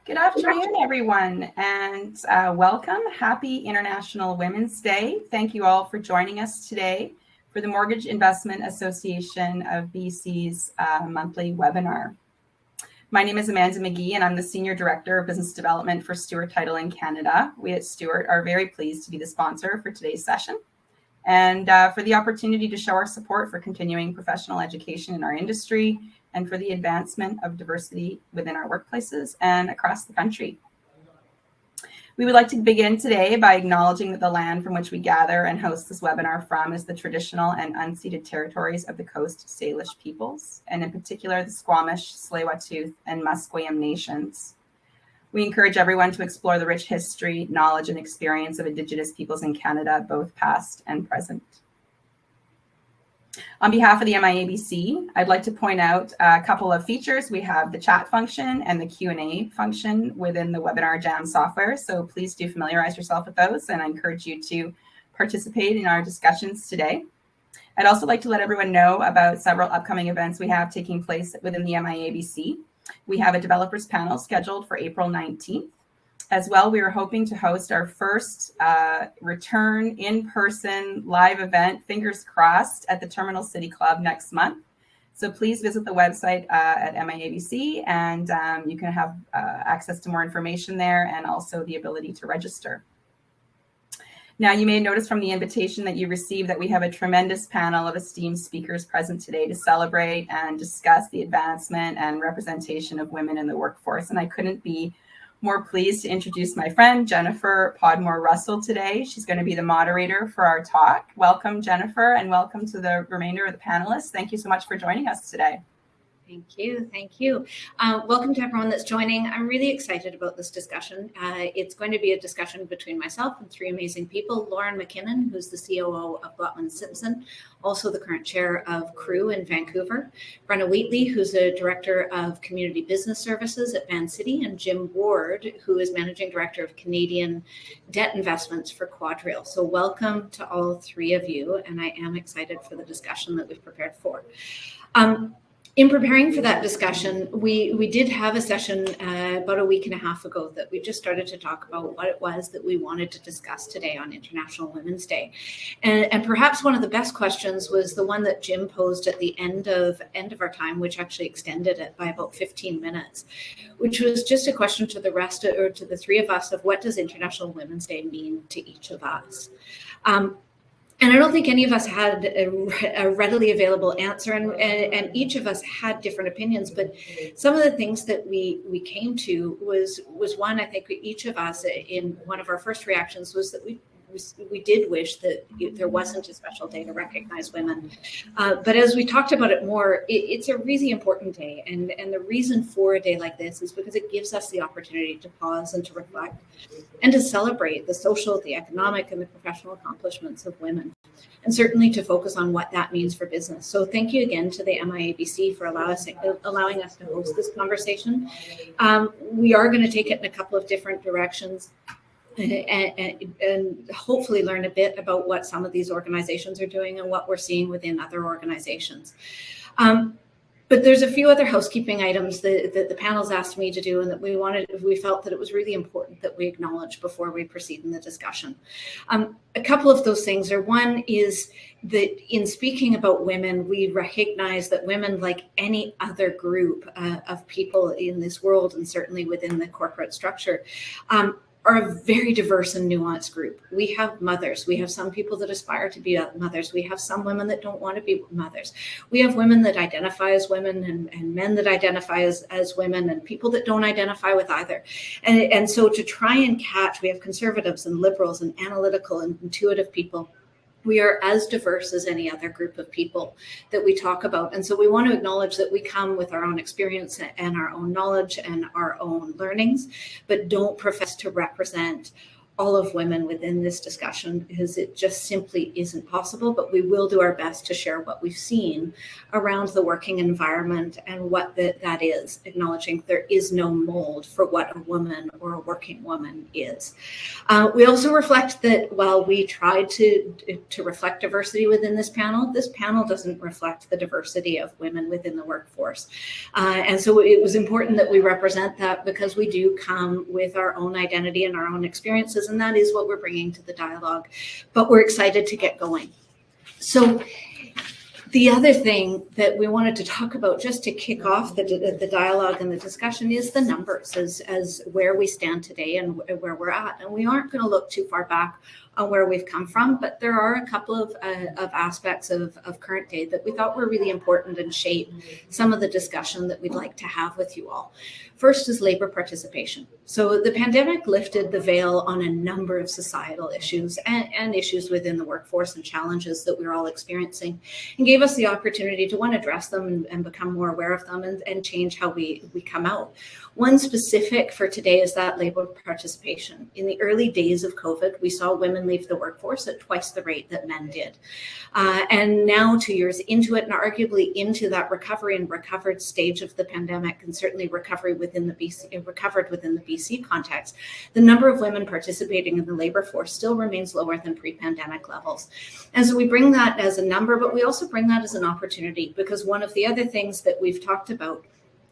Good afternoon, everyone, and welcome. Happy International Women's Day. Thank you all for joining us today for the Mortgage Investment Association of BC's monthly webinar. My name is Amanda McGee, and I'm the Senior Director of Business Development for Stewart Title in Canada. We at Stewart are very pleased to be the sponsor for today's session and for the opportunity to show our support for continuing professional education in our industry and for the advancement of diversity within our workplaces and across the country. We would like to begin today by acknowledging that the land from which we gather and host this webinar from is the traditional and unceded territories of the Coast Salish peoples, and in particular the Squamish, Tsleil-Waututh, and Musqueam nations. We encourage everyone to explore the rich history, knowledge, and experience of Indigenous peoples in Canada, both past and present. On behalf of the MIABC, I'd like to point out a couple of features. We have the chat function and the Q&A function within the Webinar Jam software, so please do familiarize yourself with those, and I encourage you to participate in our discussions today. I'd also like to let everyone know about several upcoming events we have taking place within the MIABC. We have a developers panel scheduled for April 19th. As well, we are hoping to host our first return in-person live event, fingers crossed, at the Terminal City Club next month. So please visit the website at MIABC, and you can have access to more information there and also the ability to register. Now, you may notice from the invitation that you received that we have a tremendous panel of esteemed speakers present today to celebrate and discuss the advancement and representation of women in the workforce. And I couldn't be more pleased to introduce my friend, Jenn Podmore Russell, today. She's going to be the moderator for our talk. Welcome, Jennifer, and welcome to the remainder of the panelists. Thank you so much for joining us today. Thank you. Thank you. Welcome to everyone that's joining. I'm really excited about this discussion. It's going to be a discussion between myself and three amazing people. Lauren McKinnon, who's the COO of Glotman Simpson, also the current chair of CREW in Vancouver. Brenna Wheatley, who's the director of community business services at Van City, and Jim Ward, who is managing director of Canadian debt investments for QuadReal. So welcome to all three of you, and I am excited for the discussion that we've prepared for. In preparing for that discussion, we did have a session about a week and a half ago that we just started to talk about what it was that we wanted to discuss today on International Women's Day. And perhaps one of the best questions was the one that Jim posed at the end of our time, which actually extended it by about 15 minutes, which was just a question to the rest or to the three of us of what does International Women's Day mean to each of us? And I don't think any of us had a readily available answer, and each of us had different opinions. But some of the things that we came to was one, I think each of us in one of our first reactions was that we did wish that there wasn't a special day to recognize women. But as we talked about it more, it's a really important day. And the reason for a day like this is because it gives us the opportunity to pause and to reflect and to celebrate the social, the economic, and the professional accomplishments of women. And certainly to focus on what that means for business. So thank you again to the MIABC for allowing us to host this conversation. We are going to take it in a couple of different directions. And hopefully learn a bit about what some of these organizations are doing and what we're seeing within other organizations. But there's a few other housekeeping items that the panel's asked me to do and that we felt that it was really important that we acknowledge before we proceed in the discussion. A couple of those things are, one is that in speaking about women, we recognize that women, like any other group of people in this world, and certainly within the corporate structure, are a very diverse and nuanced group. We have mothers. We have some people that aspire to be mothers. We have some women that don't want to be mothers. We have women that identify as women and men that identify as women and people that don't identify with either. And so to try and catch, we have conservatives and liberals and analytical and intuitive people. We are as diverse as any other group of people that we talk about. And so we want to acknowledge that we come with our own experience and our own knowledge and our own learnings, but don't profess to represent all of women within this discussion because it just simply isn't possible, but we will do our best to share what we've seen around the working environment and what that is, acknowledging there is no mold for what a woman or a working woman is. We also reflect that while we tried to reflect diversity within this panel doesn't reflect the diversity of women within the workforce. And so it was important that we represent that because we do come with our own identity and our own experiences, and that is what we're bringing to the dialogue. But we're excited to get going. So the other thing that we wanted to talk about just to kick off the dialogue and the discussion is the numbers as where we stand today and where we're at. And we aren't going to look too far back on where we've come from, but there are a couple of aspects of current day that we thought were really important and shape some of the discussion that we'd like to have with you all. First is labor participation. So the pandemic lifted the veil on a number of societal issues and issues within the workforce and challenges that we're all experiencing, and gave us the opportunity to address them and become more aware of them and change how we come out. One specific for today is that labor participation. In the early days of COVID, we saw women leave the workforce at twice the rate that men did. And now 2 years into it, and arguably into that recovered stage of the pandemic, and certainly recovered within the BC context, the number of women participating in the labor force still remains lower than pre-pandemic levels. And so we bring that as a number, but we also bring that as an opportunity, because one of the other things that we've talked about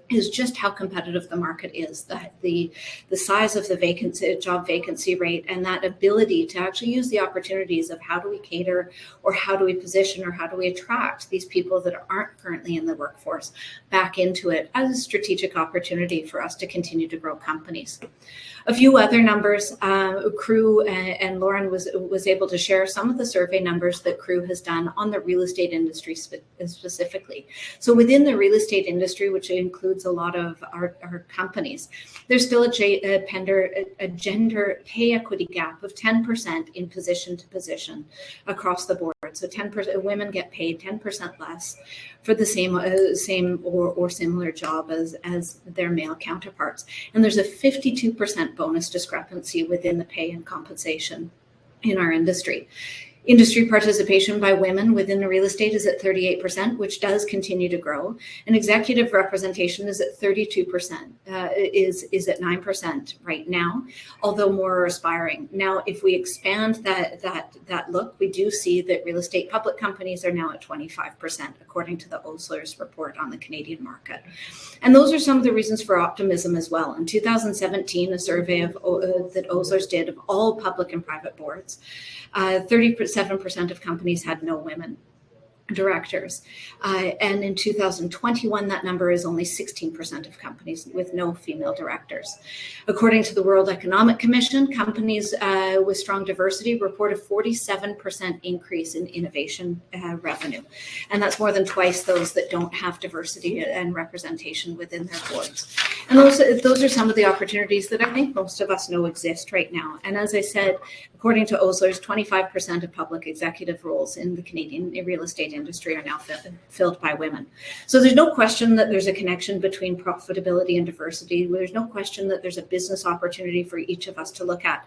is just how competitive the market is, that the size of the job vacancy rate, and that ability to actually use the opportunities of how do we cater, or how do we position, or how do we attract these people that aren't currently in the workforce back into it as a strategic opportunity for us to continue to grow companies. A few other numbers, CREW and Lauren was able to share some of the survey numbers that CREW has done on the real estate industry specifically. So within the real estate industry, which includes a lot of our companies, there's still a gender pay equity gap of 10% in position to position across the board. So 10% women get paid 10% less for the same or similar job as their male counterparts. And there's a 52% bonus discrepancy within the pay and compensation in our industry. Industry participation by women within the real estate is at 38%, which does continue to grow. And executive representation is at 32%, is at 9% right now, although more are aspiring. Now, if we expand that look, we do see that real estate public companies are now at 25%, according to the Osler's report on the Canadian market. And those are some of the reasons for optimism as well. In 2017, a survey that Osler's did of all public and private boards, 37% of companies had no women directors. And in 2021, that number is only 16% of companies with no female directors. According to the World Economic Commission, companies with strong diversity report a 47% increase in innovation revenue. And that's more than twice those that don't have diversity and representation within their boards. And those are some of the opportunities that I think most of us know exist right now. And as I said, according to Osler's, 25% of public executive roles in the Canadian real estate industry are now filled by women. So there's no question that there's a connection between profitability and diversity. There's no question that there's a business opportunity for each of us to look at.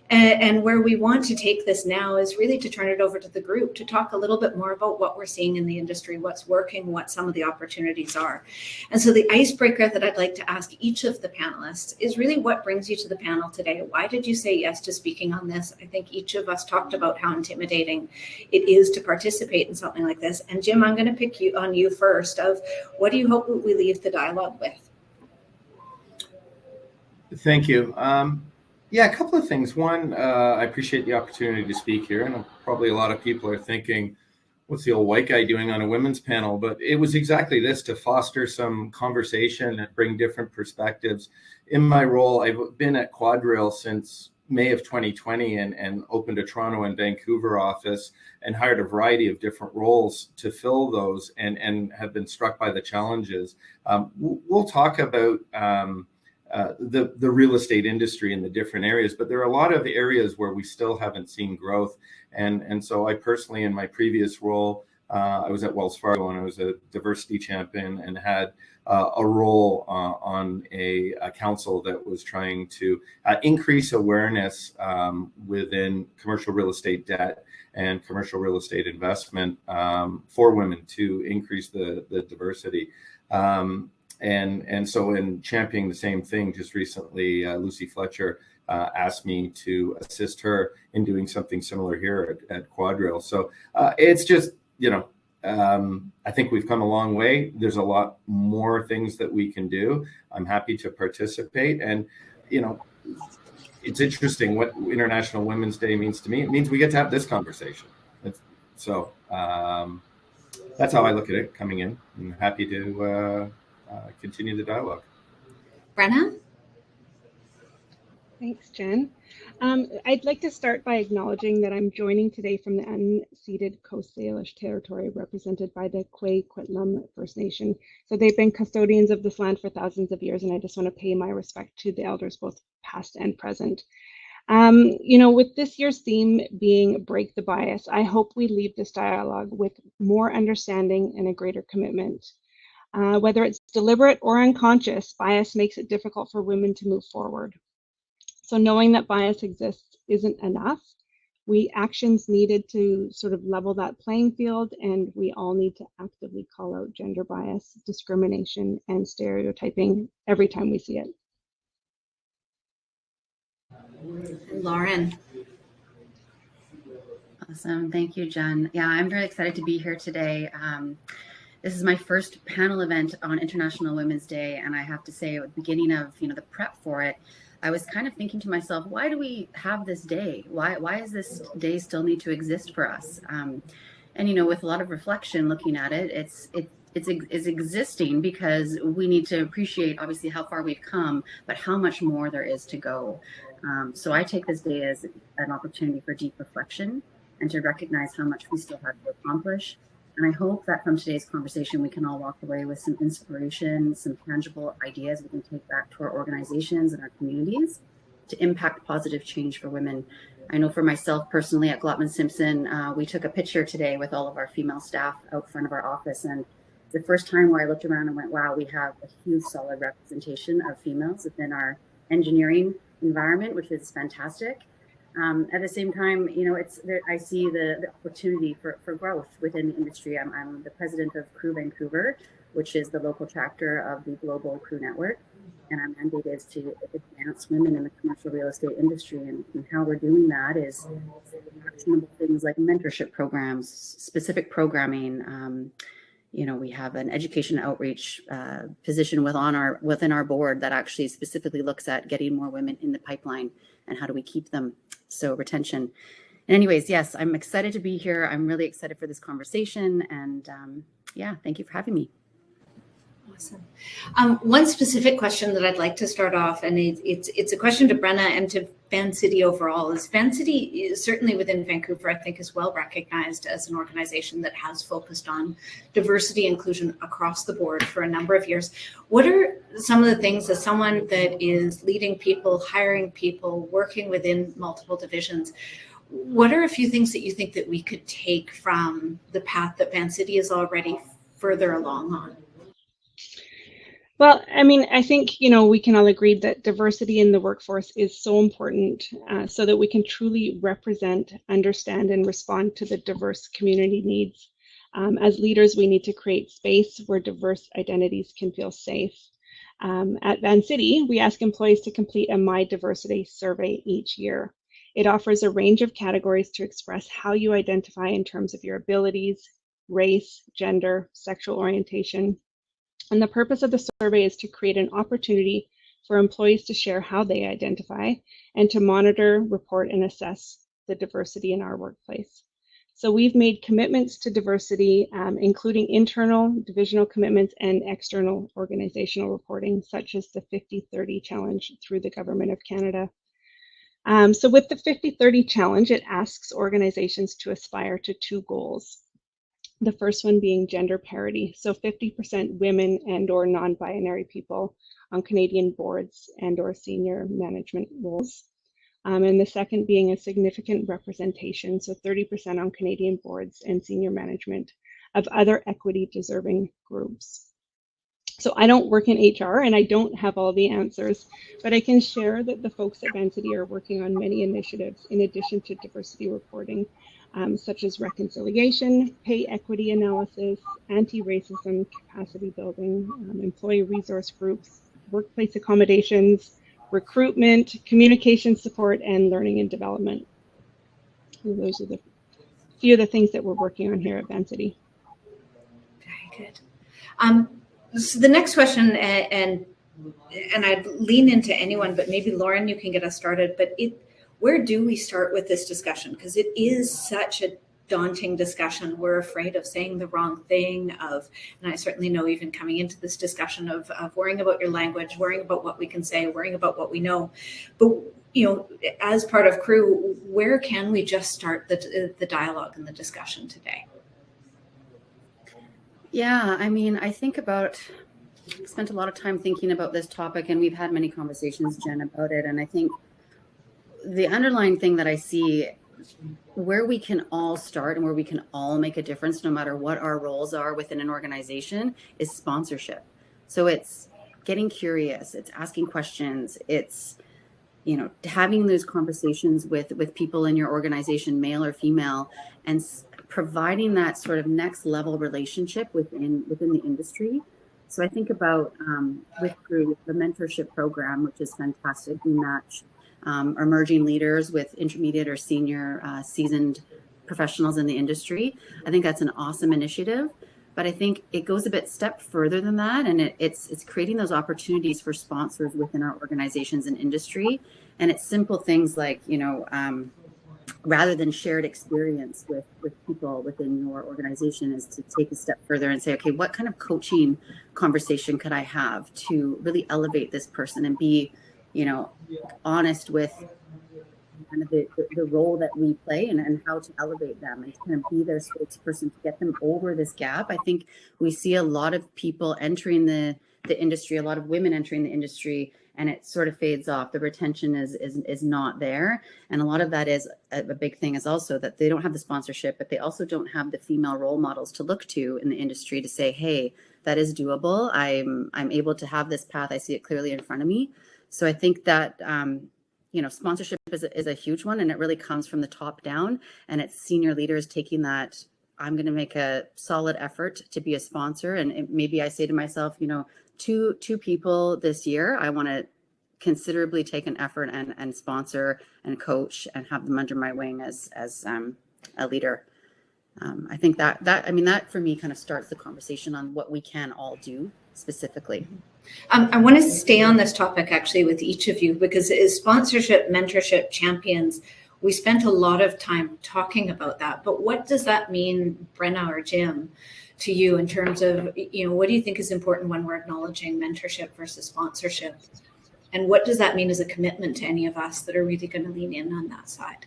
And where we want to take this now is really to turn it over to the group to talk a little bit more about what we're seeing in the industry, what's working, what some of the opportunities are. And so the icebreaker that I'd like to ask each of the panelists is really, what brings you to the panel today? Why did you say yes to speaking on this? I think each of us talked about how intimidating it is to participate in something like this. And Jim, I'm going to pick on you first. Of what do you hope we leave the dialogue with? Thank you. Yeah, a couple of things. One, I appreciate the opportunity to speak here, and probably a lot of people are thinking, what's the old white guy doing on a women's panel? But it was exactly this, to foster some conversation and bring different perspectives. In my role, I've been at QuadReal since May of 2020 and opened a Toronto and Vancouver office and hired a variety of different roles to fill those, and have been struck by the challenges. We'll talk about the real estate industry in the different areas, but there are a lot of areas where we still haven't seen growth. And so I personally, in my previous role, I was at Wells Fargo and I was a diversity champion and had a role on a council that was trying to increase awareness within commercial real estate debt and commercial real estate investment for women to increase the diversity. And so in championing the same thing, just recently, Lucy Fletcher asked me to assist her in doing something similar here at QuadReal. So it's just, I think we've come a long way. There's a lot more things that we can do. I'm happy to participate. And, it's interesting what International Women's Day means to me. It means we get to have this conversation. So that's how I look at it coming in. I'm happy to continue the dialogue. Brenna? Thanks, Jen. I'd like to start by acknowledging that I'm joining today from the unceded Coast Salish territory represented by the Quay-Quitlam First Nation. So they've been custodians of this land for thousands of years, and I just want to pay my respect to the elders, both past and present. With this year's theme being Break the Bias, I hope we leave this dialogue with more understanding and a greater commitment. Whether it's deliberate or unconscious, bias makes it difficult for women to move forward. So knowing that bias exists isn't enough. Actions needed to sort of level that playing field, and we all need to actively call out gender bias, discrimination, and stereotyping every time we see it. Lauren. Awesome. Thank you, Jen. Yeah, I'm very excited to be here today. This is my first panel event on International Women's Day, and I have to say at the beginning of the prep for it, I was kind of thinking to myself, why do we have this day? Why does this day still need to exist for us? And with a lot of reflection, looking at it, it's existing because we need to appreciate obviously how far we've come, but how much more there is to go. So I take this day as an opportunity for deep reflection and to recognize how much we still have to accomplish. And I hope that from today's conversation, we can all walk away with some inspiration, some tangible ideas we can take back to our organizations and our communities to impact positive change for women. I know for myself personally at Glotman Simpson, we took a picture today with all of our female staff out front of our office. And the first time where I looked around and went, wow, we have a huge solid representation of females within our engineering environment, which is fantastic. At the same time, I see the opportunity for growth within the industry. I'm the president of Crew Vancouver, which is the local chapter of the Global Crew Network. And our mandate is to advance women in the commercial real estate industry. And how we're doing that is actionable things like mentorship programs, specific programming. We have an education outreach position within our board that actually specifically looks at getting more women in the pipeline and how do we keep them. So retention. Anyways, yes, I'm excited to be here. I'm really excited for this conversation. And thank you for having me. Awesome. One specific question that I'd like to start off, and it's a question to Brenna and to Vancity overall, is Vancity is certainly within Vancouver, I think, is well recognized as an organization that has focused on diversity inclusion across the board for a number of years. What are some of the things, as someone that is leading people, hiring people, working within multiple divisions, what are a few things that you think that we could take from the path that Vancity is already further along on? Well, I think, we can all agree that diversity in the workforce is so important so that we can truly represent, understand, and respond to the diverse community needs. As leaders, we need to create space where diverse identities can feel safe. At Vancity, we ask employees to complete a My Diversity survey each year. It offers a range of categories to express how you identify in terms of your abilities, race, gender, sexual orientation. And the purpose of the survey is to create an opportunity for employees to share how they identify and to monitor, report, and assess the diversity in our workplace. So we've made commitments to diversity, including internal divisional commitments and external organizational reporting, such as the 50-30 challenge through the Government of Canada. So with the 50-30 challenge, it asks organizations to aspire to two goals. The first one being gender parity, so 50% women and or non-binary people on Canadian boards and or senior management roles. And the second being a significant representation, so 30% on Canadian boards and senior management of other equity deserving groups. So I don't work in HR and I don't have all the answers, but I can share that the folks at Vancity are working on many initiatives in addition to diversity reporting, such as reconciliation, pay equity analysis, anti-racism, capacity building, employee resource groups, workplace accommodations, recruitment, communication support, and learning and development. And those are the few of the things that we're working on here at Vancity. Very good. So the next question, and I'd lean into anyone, but maybe Lauren, you can get us started. But where do we start with this discussion? Because it is such a daunting discussion. We're afraid of saying the wrong thing, and I certainly know even coming into this discussion of worrying about your language, worrying about what we can say, worrying about what we know. But as part of Crew, where can we just start the dialogue and the discussion today? Yeah, I mean, I spent a lot of time thinking about this topic, and we've had many conversations, Jen, about it. And I think the underlying thing that I see where we can all start and where we can all make a difference, no matter what our roles are within an organization, is sponsorship. So it's getting curious, it's asking questions, it's, having those conversations with people in your organization, male or female, and providing that sort of next level relationship within the industry. So I think about with Crew, the mentorship program, which is fantastic. We match emerging leaders with intermediate or senior seasoned professionals in the industry. I think that's an awesome initiative, but I think it goes a step further than that, and it's creating those opportunities for sponsors within our organizations and industry. And it's simple things like, rather than shared experience with people within your organization, is to take a step further and say, okay, what kind of coaching conversation could I have to really elevate this person and be, honest with kind of the role that we play and how to elevate them and kind of be their spokesperson to get them over this gap. I think we see a lot of people entering the industry, a lot of women entering the industry, and it sort of fades off. The retention is not there. And a lot of that is a big thing is also that they don't have the sponsorship, but they also don't have the female role models to look to in the industry to say, hey, that is doable. I'm able to have this path. I see it clearly in front of me. So I think that, sponsorship is a huge one, and it really comes from the top down, and it's senior leaders taking that, I'm going to make a solid effort to be a sponsor. And maybe I say to myself, two people this year, I want to considerably take an effort and sponsor and coach and have them under my wing as a leader. I think that for me kind of starts the conversation on what we can all do specifically. I want to stay on this topic actually with each of you, because as sponsorship, mentorship champions, we spent a lot of time talking about that. But what does that mean, Brenna or Jim, to you in terms of, what do you think is important when we're acknowledging mentorship versus sponsorship? And what does that mean as a commitment to any of us that are really going to lean in on that side?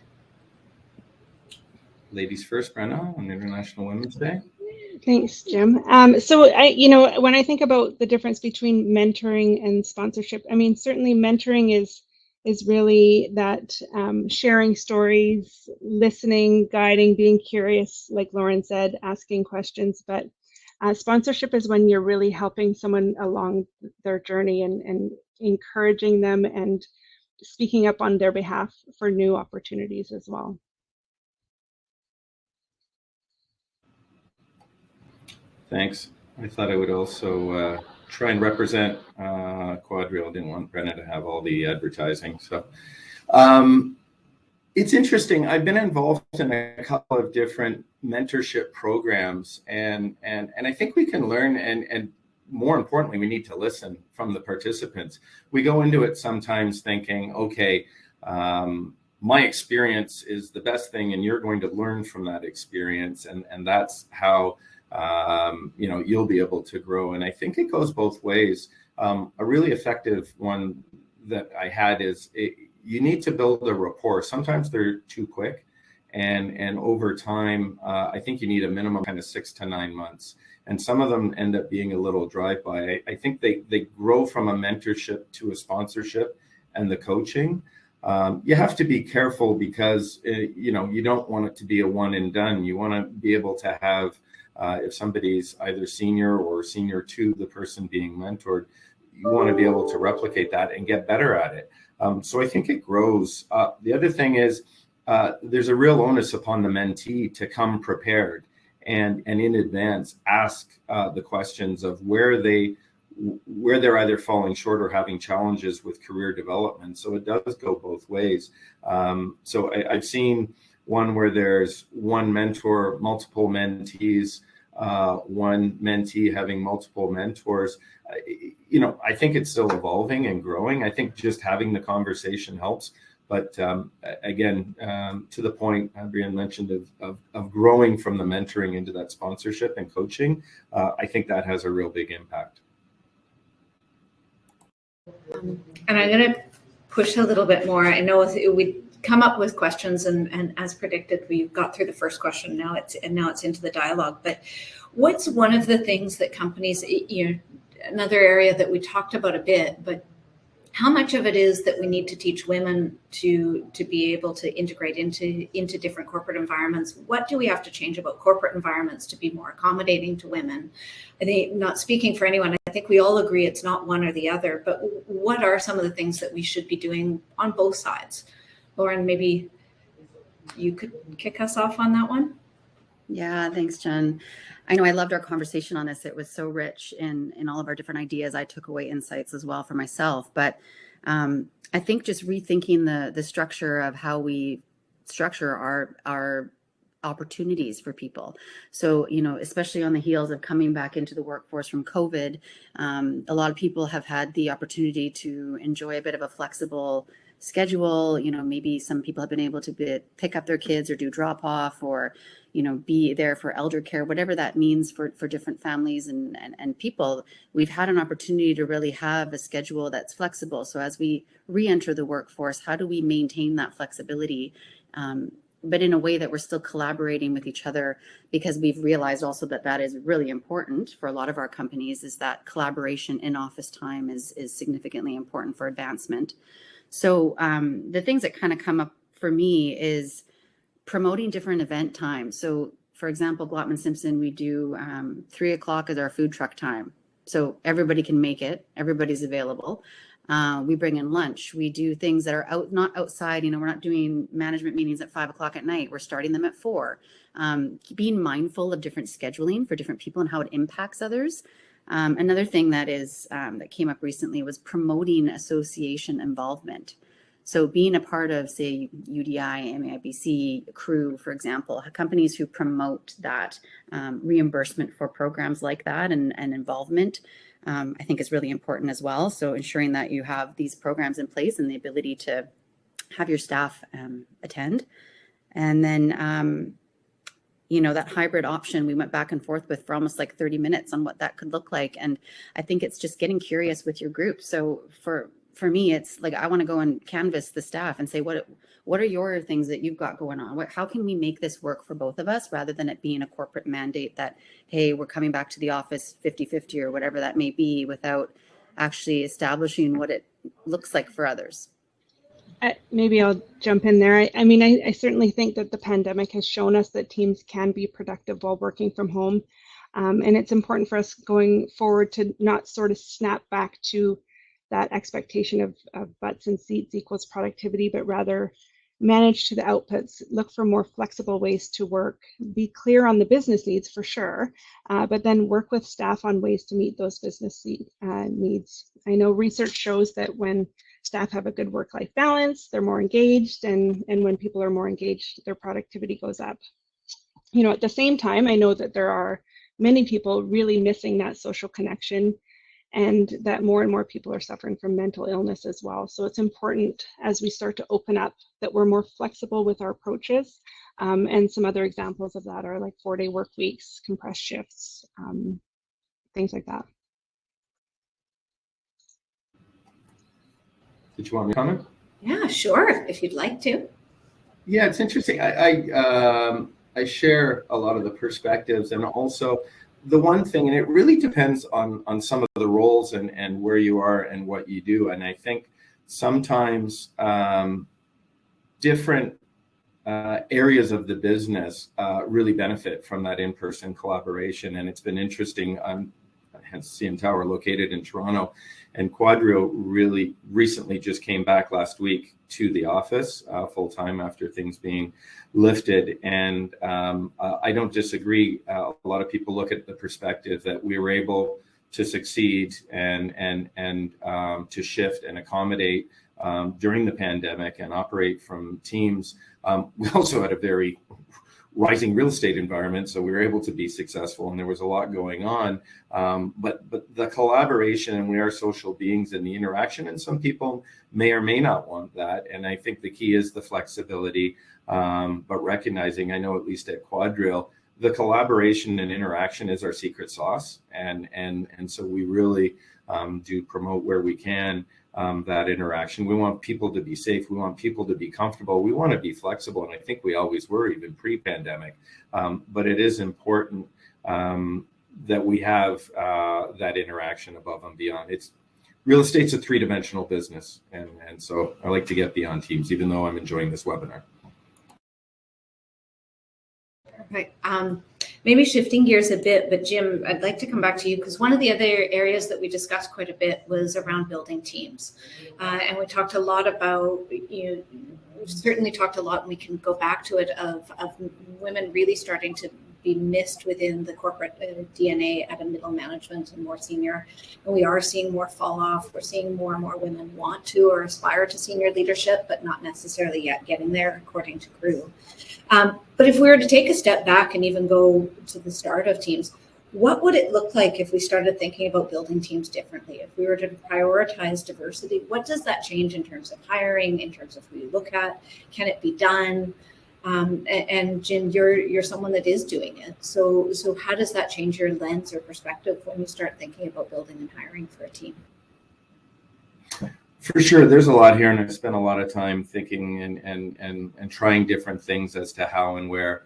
Ladies first, Brenna, on International Women's Day. Thanks, Jim. So when I think about the difference between mentoring and sponsorship, I mean, certainly mentoring is really that sharing stories, listening, guiding, being curious, like Lauren said, asking questions. But sponsorship is when you're really helping someone along their journey and encouraging them and speaking up on their behalf for new opportunities as well. Thanks. I thought I would also try and represent QuadReal. Didn't want Brenna to have all the advertising. So it's interesting. I've been involved in a couple of different mentorship programs, and I think we can learn, and more importantly, we need to listen from the participants. We go into it sometimes thinking, okay, my experience is the best thing, and you're going to learn from that experience, and that's how you'll be able to grow. And I think it goes both ways. A really effective one that I had is you need to build a rapport. Sometimes they're too quick, and over time, I think you need a minimum kind of 6 to 9 months. And some of them end up being a little drive-by. I think they grow from a mentorship to a sponsorship and the coaching. You have to be careful because you don't want it to be a one and done. You want to be able to have If somebody's either senior or senior to the person being mentored, you want to be able to replicate that and get better at it. So I think it grows. The other thing is there's a real onus upon the mentee to come prepared and in advance ask the questions of where they're either falling short or having challenges with career development. So it does go both ways. So I've seen one where there's one mentor, multiple mentees, one mentee having multiple mentors. I think it's still evolving and growing. I think just having the conversation helps. But again, to the point Brian mentioned of growing from the mentoring into that sponsorship and coaching, I think that has a real big impact. And I'm going to push a little bit more. I know we come up with questions, and as predicted, we got through the first question. Now it's into the dialogue. But what's one of the things that companies, another area that we talked about a bit, but how much of it is that we need to teach women to be able to integrate into different corporate environments? What do we have to change about corporate environments to be more accommodating to women? I think, not speaking for anyone, I think we all agree it's not one or the other, but what are some of the things that we should be doing on both sides? Lauren, maybe you could kick us off on that one. Yeah, thanks, Jen. I know I loved our conversation on this. It was so rich in all of our different ideas. I took away insights as well for myself. But I think just rethinking the structure of how we structure our opportunities for people. So, especially on the heels of coming back into the workforce from COVID, a lot of people have had the opportunity to enjoy a bit of a flexible schedule. Maybe some people have been able to pick up their kids or do drop off, or be there for elder care, whatever that means for different families and people. We've had an opportunity to really have a schedule that's flexible. So as we re-enter the workforce, how do we maintain that flexibility, but in a way that we're still collaborating with each other? Because we've realized also that is really important for a lot of our companies, is that collaboration in office time is significantly important for advancement. So the things that kind of come up for me is promoting different event times. So for example, Glotman Simpson, we do 3 o'clock is our food truck time. So everybody can make it, everybody's available. We bring in lunch. We do things that are not outside. We're not doing management meetings at 5 o'clock at night. We're starting them at 4. Being mindful of different scheduling for different people and how it impacts others. Another thing that came up recently was promoting association involvement. So being a part of, say, UDI, MIABC, CREW, for example, companies who promote that reimbursement for programs like that and involvement, I think is really important as well. So ensuring that you have these programs in place and the ability to have your staff attend. And then, that hybrid option, we went back and forth with for almost like 30 minutes on what that could look like. And I think it's just getting curious with your group. So for me, it's like, I want to go and canvas the staff and say, what are your things that you've got going on? How can we make this work for both of us, rather than it being a corporate mandate that, hey, we're coming back to the office 50-50 or whatever that may be, without actually establishing what it looks like for others. Maybe I'll jump in there. I certainly think that the pandemic has shown us that teams can be productive while working from home. And it's important for us going forward to not sort of snap back to that expectation of butts and seats equals productivity, but rather manage to the outputs, look for more flexible ways to work, be clear on the business needs for sure, but then work with staff on ways to meet those business needs. I know research shows that when staff have a good work-life balance, they're more engaged, and when people are more engaged, their productivity goes up. At the same time, I know that there are many people really missing that social connection, and that more and more people are suffering from mental illness as well. So it's important, as we start to open up, that we're more flexible with our approaches. And some other examples of that are like 4-day work weeks, compressed shifts, things like that. Did you want me to comment? Yeah, sure, if you'd like to. Yeah, it's interesting. I share a lot of the perspectives, and also the one thing, and it really depends on some of the roles and where you are and what you do. And I think sometimes different areas of the business really benefit from that in-person collaboration. And it's been interesting. Hence CN Tower, located in Toronto, and QuadReal really recently just came back last week to the office full time after things being lifted. And I don't disagree. A lot of people look at the perspective that we were able to succeed and to shift and accommodate during the pandemic and operate from teams. We also had a very rising real estate environment, so we were able to be successful, and there was a lot going on. But the collaboration, and we are social beings, and the interaction, and some people may or may not want that. And I think the key is the flexibility, but recognizing, I know at least at QuadReal, the collaboration and interaction is our secret sauce, and so we really do promote where we can that interaction. We want people to be safe. We want people to be comfortable. We want to be flexible, and I think we always were, even pre-pandemic. But it is important that we have that interaction above and beyond. Real estate's a three-dimensional business, and so I like to get beyond teams, even though I'm enjoying this webinar. Perfect. Maybe shifting gears a bit, but Jim, I'd like to come back to you, because one of the other areas that we discussed quite a bit was around building teams. And we talked a lot about, we've certainly talked a lot, and we can go back to it, of women really starting to be missed within the corporate DNA at a middle management and more senior. And we are seeing more fall off. We're seeing more and more women want to or aspire to senior leadership, but not necessarily yet getting there, according to Crew. But if we were to take a step back and even go to the start of teams, what would it look like if we started thinking about building teams differently? If we were to prioritize diversity, what does that change in terms of hiring, in terms of who you look at? Can it be done? And Jen, you're someone that is doing it. So how does that change your lens or perspective when you start thinking about building and hiring for a team? For sure, there's a lot here, and I've spent a lot of time thinking and trying different things as to how and where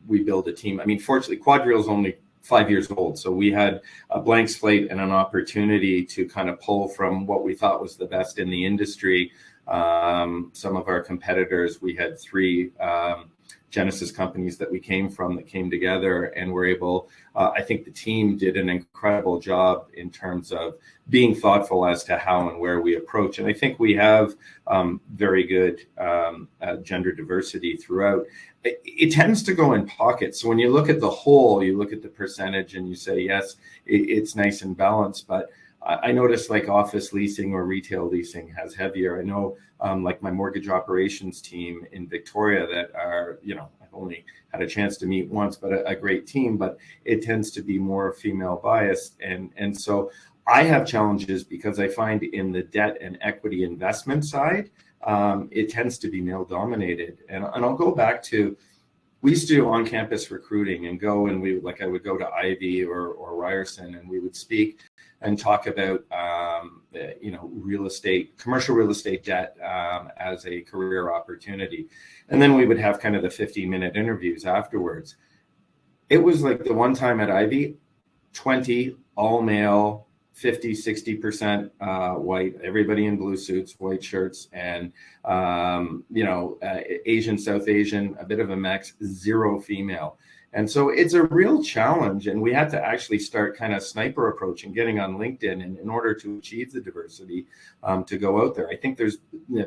we build a team. I mean, fortunately, QuadReal is only 5 years old, so we had a blank slate and an opportunity to kind of pull from what we thought was the best in the industry. Some of our competitors, we had 3 Genesis companies that we came from that came together and were able, I think the team did an incredible job in terms of being thoughtful as to how and where we approach. And I think we have very good gender diversity throughout. It tends to go in pockets. So when you look at the whole, you look at the percentage and you say, yes, it's nice and balanced, but I noticed like office leasing or retail leasing has heavier. I know like my mortgage operations team in Victoria that are, I've only had a chance to meet once, but a great team, but it tends to be more female biased. And so I have challenges because I find in the debt and equity investment side, it tends to be male dominated. And I'll go back to, we used to do on-campus recruiting and go, and I would go to Ivy or Ryerson, and we would speak and talk about, real estate, commercial real estate debt as a career opportunity. And then we would have kind of the 15-minute interviews afterwards. It was like the one time at Ivy, 20 all male, 50, 60% white, everybody in blue suits, white shirts, and, Asian, South Asian, a bit of a mix, 0 female. And so it's a real challenge, and we had to actually start kind of sniper approach and getting on LinkedIn in order to achieve the diversity to go out there. I think there's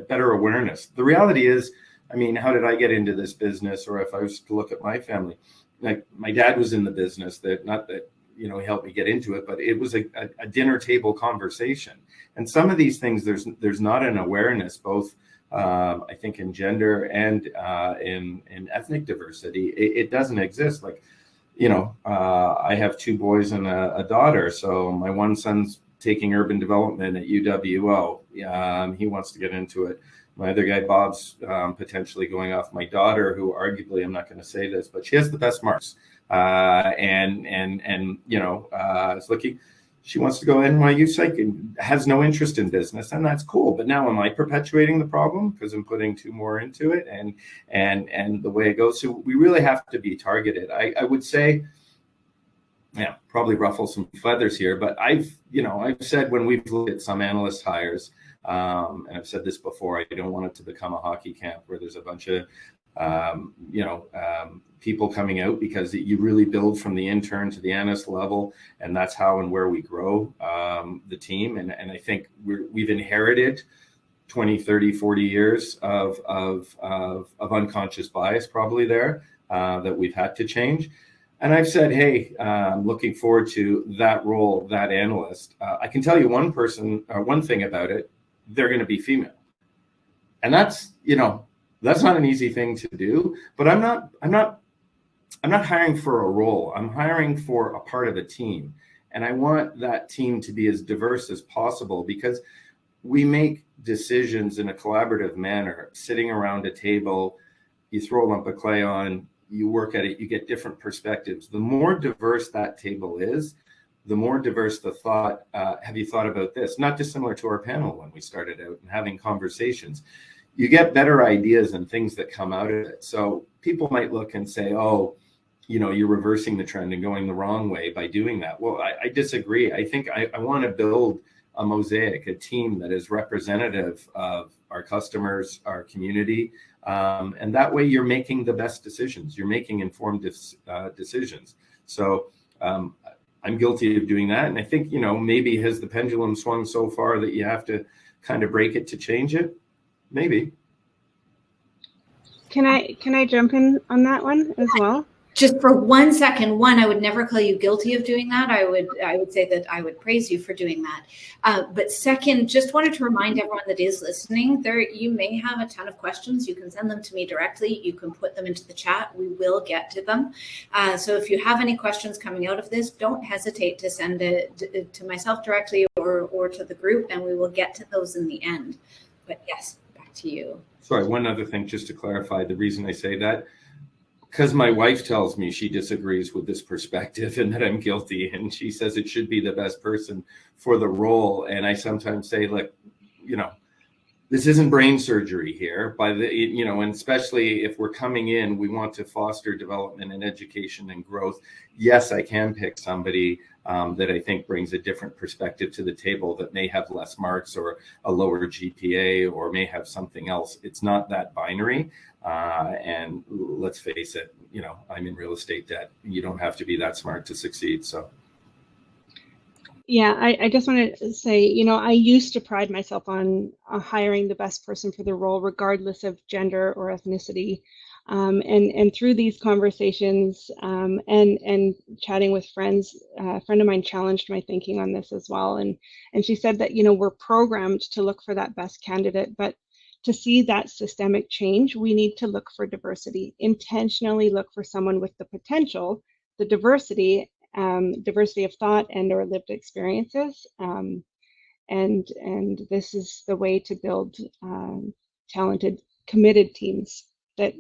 better awareness. The reality is, I mean, how did I get into this business? Or if I was to look at my family, like my dad was in the business, not that he helped me get into it, but it was a dinner table conversation. And some of these things, there's not an awareness, both I think in gender and in ethnic diversity. It doesn't exist. Like, I have 2 boys and a daughter. So my one son's taking urban development at UWO. He wants to get into it. My other guy, Bob's potentially going off. My daughter, who arguably, I'm not going to say this, but she has the best marks. It's looking, she wants to go NYU Psych and has no interest in business, and that's cool. But now am I perpetuating the problem because I'm putting 2 more into it and the way it goes? So we really have to be targeted. I would say, probably ruffle some feathers here, but I've said when we've looked at some analyst hires, And I've said this before, I don't want it to become a hockey camp where there's a bunch of people coming out, because you really build from the intern to the analyst level, and that's how and where we grow the team. And I think we've inherited 20, 30, 40 years of unconscious bias probably there that we've had to change. And I've said, hey, I'm looking forward to that role, that analyst. I can tell you one thing about it, they're going to be female. And that's not an easy thing to do, but I'm not hiring for a role. I'm hiring for a part of a team. And I want that team to be as diverse as possible, because we make decisions in a collaborative manner, sitting around a table, you throw a lump of clay on, you work at it, you get different perspectives. The more diverse that table is, the more diverse the thought, have you thought about this? Not dissimilar to our panel when we started out and having conversations. You get better ideas and things that come out of it. So people might look and say, oh, you're reversing the trend and going the wrong way by doing that. Well, I disagree. I think I want to build a mosaic, a team that is representative of our customers, our community. And that way you're making the best decisions. You're making informed decisions. So I'm guilty of doing that. And I think, maybe has the pendulum swung so far that you have to kind of break it to change it? Maybe. Can I jump in on that one as well? Just for 1 second, I would never call you guilty of doing that. I would say that I would praise you for doing that. But second, just wanted to remind everyone that is listening, you may have a ton of questions. You can send them to me directly. You can put them into the chat. We will get to them. So if you have any questions coming out of this, don't hesitate to send it to myself directly or to the group, and we will get to those in the end. But yes, back to you. Sorry, one other thing, just to clarify the reason I say that. Because my wife tells me she disagrees with this perspective and that I'm guilty, and she says it should be the best person for the role. And I sometimes say, look, this isn't brain surgery here. And especially if we're coming in, we want to foster development and education and growth. Yes, I can pick somebody that I think brings a different perspective to the table that may have less marks or a lower GPA or may have something else. It's not that binary. And let's face it, I'm in real estate debt. You don't have to be that smart to succeed. So. Yeah, I just want to say, I used to pride myself on hiring the best person for the role, regardless of gender or ethnicity. And through these conversations and chatting with friends, a friend of mine challenged my thinking on this as well. And she said that, we're programmed to look for that best candidate, but to see that systemic change, we need to look for diversity, intentionally look for someone with the potential, the diversity of thought and or lived experiences. And this is the way to build talented, committed teams that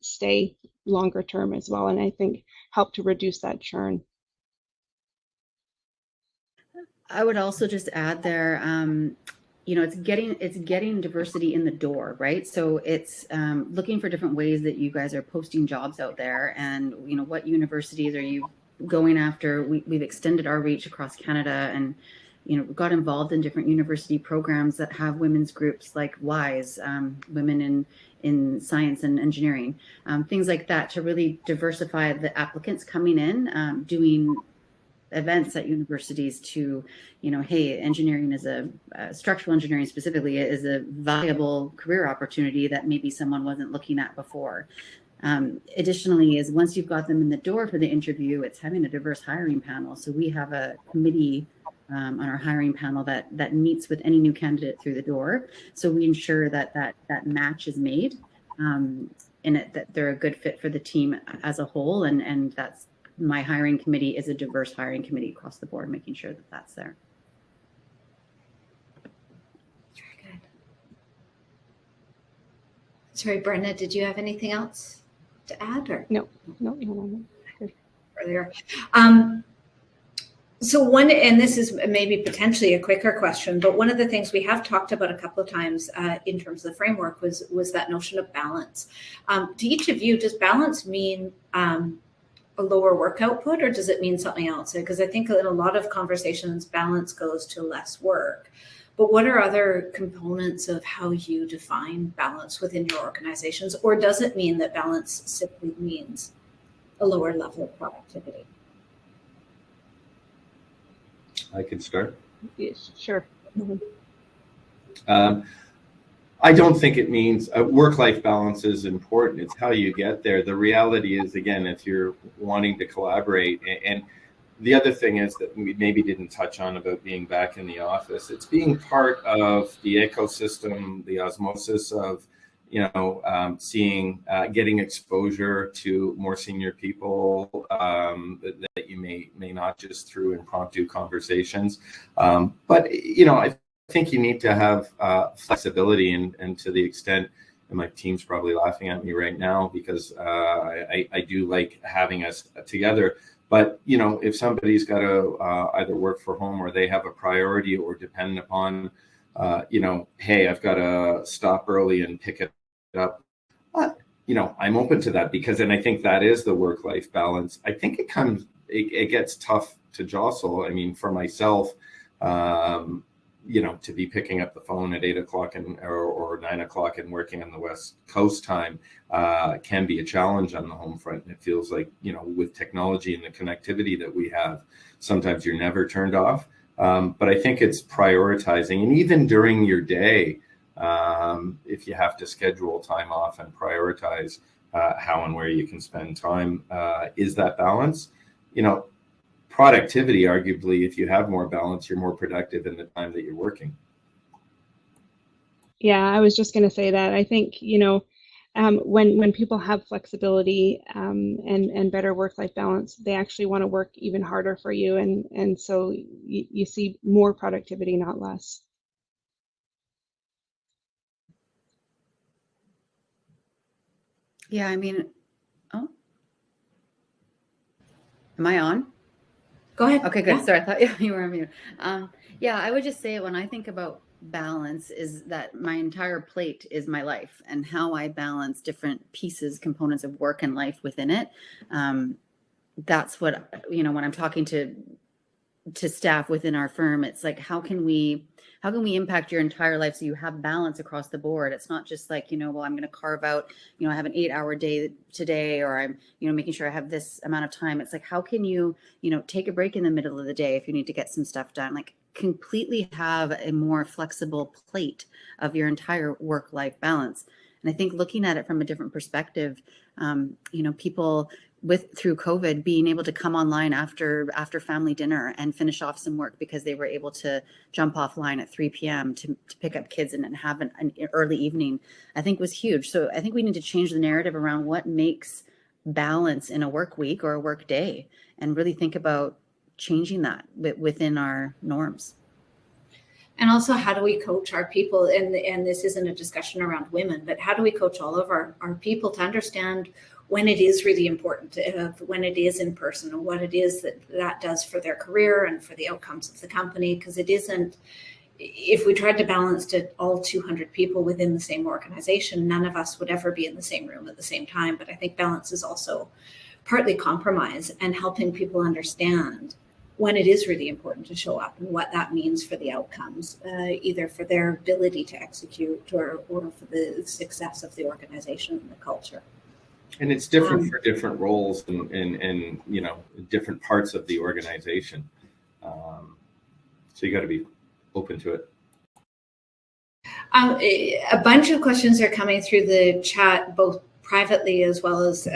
stay longer term as well. And I think help to reduce that churn. I would also just add there, it's getting diversity in the door, right? So it's looking for different ways that you guys are posting jobs out there, and what universities are you going after? We've extended our reach across Canada, and got involved in different university programs that have women's groups like WISE, women in science and engineering, things like that, to really diversify the applicants coming in, doing events at universities to, hey, engineering is structural engineering specifically is a valuable career opportunity that maybe someone wasn't looking at before. Additionally, is once you've got them in the door for the interview, it's having a diverse hiring panel. So we have a committee on our hiring panel that meets with any new candidate through the door. So we ensure that match is made, and that they're a good fit for the team as a whole. And that's, my hiring committee is a diverse hiring committee across the board, making sure that that's there. Very good. Sorry, Brenna, did you have anything else to add? Or No. Earlier. So and this is maybe potentially a quicker question, but one of the things we have talked about a couple of times in terms of the framework was that notion of balance. To each of you, does balance mean a lower work output, or does it mean something else? Because I think in a lot of conversations, balance goes to less work. But what are other components of how you define balance within your organizations? Or does it mean that balance simply means a lower level of productivity? I can start. Yes, sure. I don't think it means work-life balance is important. It's how you get there. The reality is, again, if you're wanting to collaborate, and the other thing is that we maybe didn't touch on about being back in the office. It's being part of the ecosystem, the osmosis of, seeing, getting exposure to more senior people that you may not just through impromptu conversations. But I think you need to have flexibility, and to the extent, and my team's probably laughing at me right now because I do like having us together. But if somebody's got to either work from home or they have a priority or depend upon, hey, I've got to stop early and pick it up. I'm open to that, because then I think that is the work-life balance. I think it gets tough to jostle. I mean, for myself, to be picking up the phone at 8 o'clock or 9 o'clock and working on the West Coast time can be a challenge on the home front. And it feels like, with technology and the connectivity that we have, sometimes you're never turned off. But I think it's prioritizing. And even during your day, if you have to schedule time off and prioritize how and where you can spend time, is that balance? Productivity, arguably, if you have more balance, you're more productive in the time that you're working. Yeah, I was just going to say that. I think, when people have flexibility and better work-life balance, they actually want to work even harder for you. And so you see more productivity, not less. Yeah, I mean, am I on? Go ahead. Okay, good. Yeah. Sorry, I thought you were on mute. I would just say, when I think about balance, is that my entire plate is my life, and how I balance different pieces, components of work and life within it. That's what, when I'm talking to staff within our firm, it's like, how can we impact your entire life so you have balance across the board? It's not just like, well, I'm going to carve out, I have an 8-hour day today, or I'm, making sure I have this amount of time. It's like, how can you, take a break in the middle of the day if you need to get some stuff done? Like, completely have a more flexible plate of your entire work-life balance. And I think looking at it from a different perspective, people through COVID being able to come online after family dinner and finish off some work because they were able to jump offline at 3 p.m. to pick up kids and have an early evening, I think was huge. So I think we need to change the narrative around what makes balance in a work week or a work day, and really think about changing that within our norms. And also, how do we coach our people? And this isn't a discussion around women, but how do we coach all of our people to understand when it is really important, when it is in person, and what it is that does for their career and for the outcomes of the company? Because it isn't, if we tried to balance to all 200 people within the same organization, none of us would ever be in the same room at the same time. But I think balance is also partly compromise and helping people understand when it is really important to show up and what that means for the outcomes, either for their ability to execute or for the success of the organization and the culture. And it's different for different roles and different parts of the organization. So you got to be open to it. A bunch of questions are coming through the chat, both privately as well as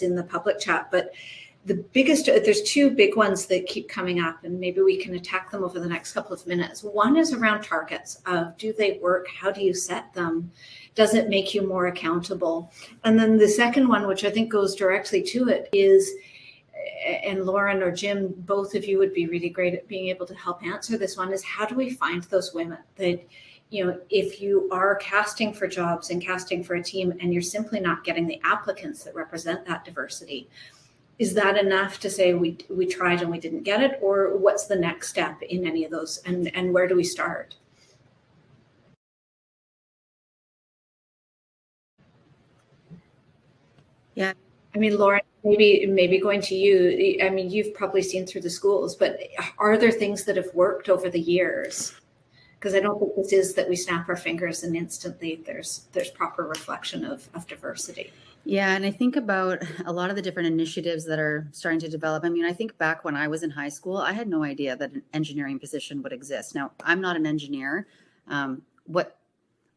in the public chat. But there's two big ones that keep coming up, and maybe we can attack them over the next couple of minutes. One is around targets of, do they work? How do you set them? Does it make you more accountable? And then the second one, which I think goes directly to it, is, and Lauren or Jim, both of you would be really great at being able to help answer this one, is how do we find those women that, if you are casting for jobs and casting for a team and you're simply not getting the applicants that represent that diversity, is that enough to say we tried and we didn't get it? Or what's the next step in any of those, and where do we start? Yeah. I mean, Lauren, maybe going to you. I mean, you've probably seen through the schools, but are there things that have worked over the years? Because I don't think this is that we snap our fingers and instantly there's proper reflection of diversity. Yeah, and I think about a lot of the different initiatives that are starting to develop. I mean, I think back when I was in high school, I had no idea that an engineering position would exist. Now, I'm not an engineer. What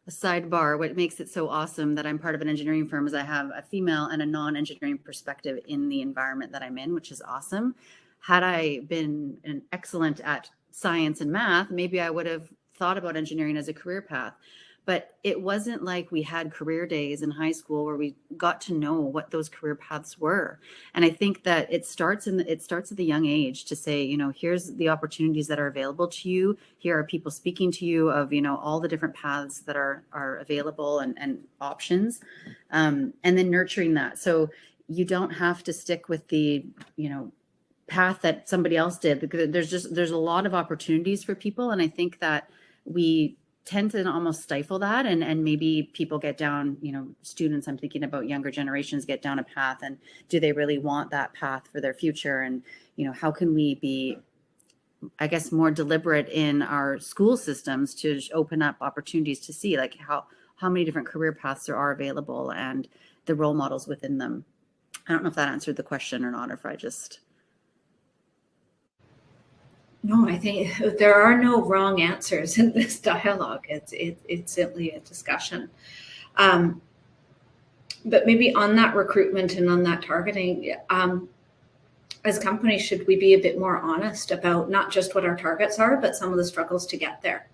makes it so awesome that I'm part of an engineering firm is I have a female and a non-engineering perspective in the environment that I'm in, which is awesome. Had I been an excellent at science and math, maybe I would have thought about engineering as a career path. But it wasn't like we had career days in high school where we got to know what those career paths were. And I think that it starts at the young age to say, you know, here's the opportunities that are available to you. Here are people speaking to you of, you know, all the different paths that are available and options, and then nurturing that. So you don't have to stick with the, you know, path that somebody else did, because there's a lot of opportunities for people. And I think that we tend to almost stifle that, and maybe people get down, you know, students, I'm thinking about younger generations, get down a path, and do they really want that path for their future? And, you know, how can we be, I guess, more deliberate in our school systems to open up opportunities to see like how many different career paths there are available and the role models within them. I don't know if that answered the question or not, or if I just... No, I think there are no wrong answers in this dialogue. It's simply a discussion. But maybe on that recruitment and on that targeting, as companies, should we be a bit more honest about not just what our targets are, but some of the struggles to get there?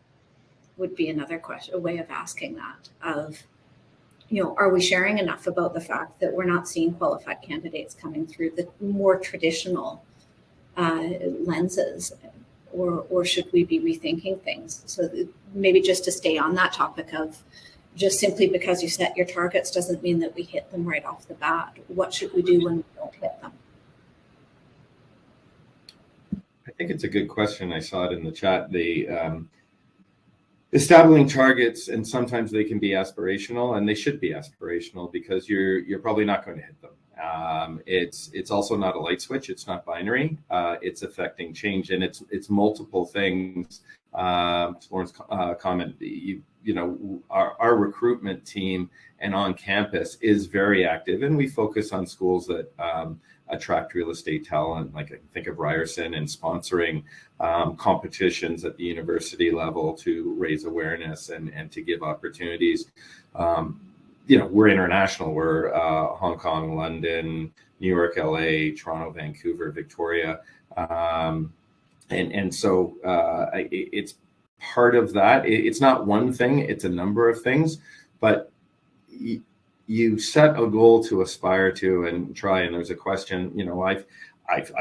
Would be another question, a way of asking that. Of, you know, are we sharing enough about the fact that we're not seeing qualified candidates coming through the more traditional lenses, or should we be rethinking things? So maybe just to stay on that topic of, just simply because you set your targets doesn't mean that we hit them right off the bat. What should we do when we don't hit them? I think it's a good question. I saw it in the chat. The establishing targets, and sometimes they can be aspirational, and they should be aspirational because you're probably not going to hit them. It's also not a light switch. It's not binary. It's affecting change, and it's multiple things. Lauren's comment, you know, our recruitment team and on campus is very active, and we focus on schools that attract real estate talent. Like I think of Ryerson, and sponsoring competitions at the university level to raise awareness and to give opportunities. You know, we're international. We're Hong Kong, London, New York, LA, Toronto, Vancouver, Victoria. And so it's part of that. It's not one thing, it's a number of things, but you set a goal to aspire to and try. And there's a question, you know, I've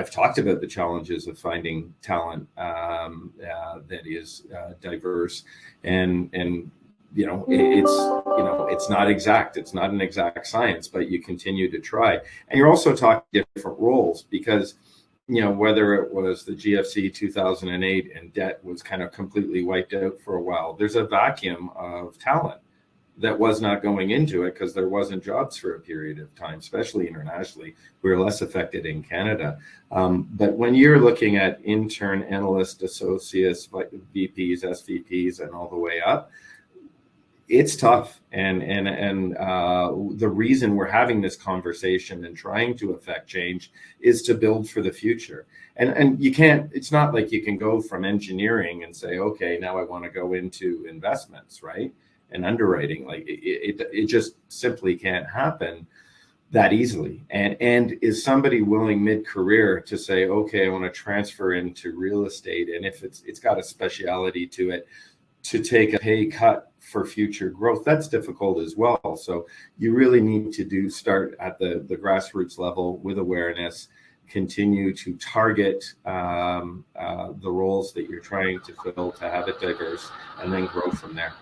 talked about the challenges of finding talent that is diverse, and you know, it's not exact. It's not an exact science, but you continue to try. And you're also talking different roles, because, you know, whether it was the GFC 2008 and debt was kind of completely wiped out for a while, there's a vacuum of talent that was not going into it because there wasn't jobs for a period of time, especially internationally. We were less affected in Canada. But when you're looking at intern, analyst, associates, VPs, SVPs, and all the way up, it's tough. And the reason we're having this conversation and trying to affect change is to build for the future. And you can't, it's not like you can go from engineering and say, okay, now I want to go into investments, right? And underwriting. Like it just simply can't happen that easily. And is somebody willing mid-career to say, okay, I want to transfer into real estate, and if it's got a speciality to it, to take a pay cut for future growth? That's difficult as well. So you really need to start at the grassroots level with awareness, continue to target the roles that you're trying to fill to have it diverse, and then grow from there.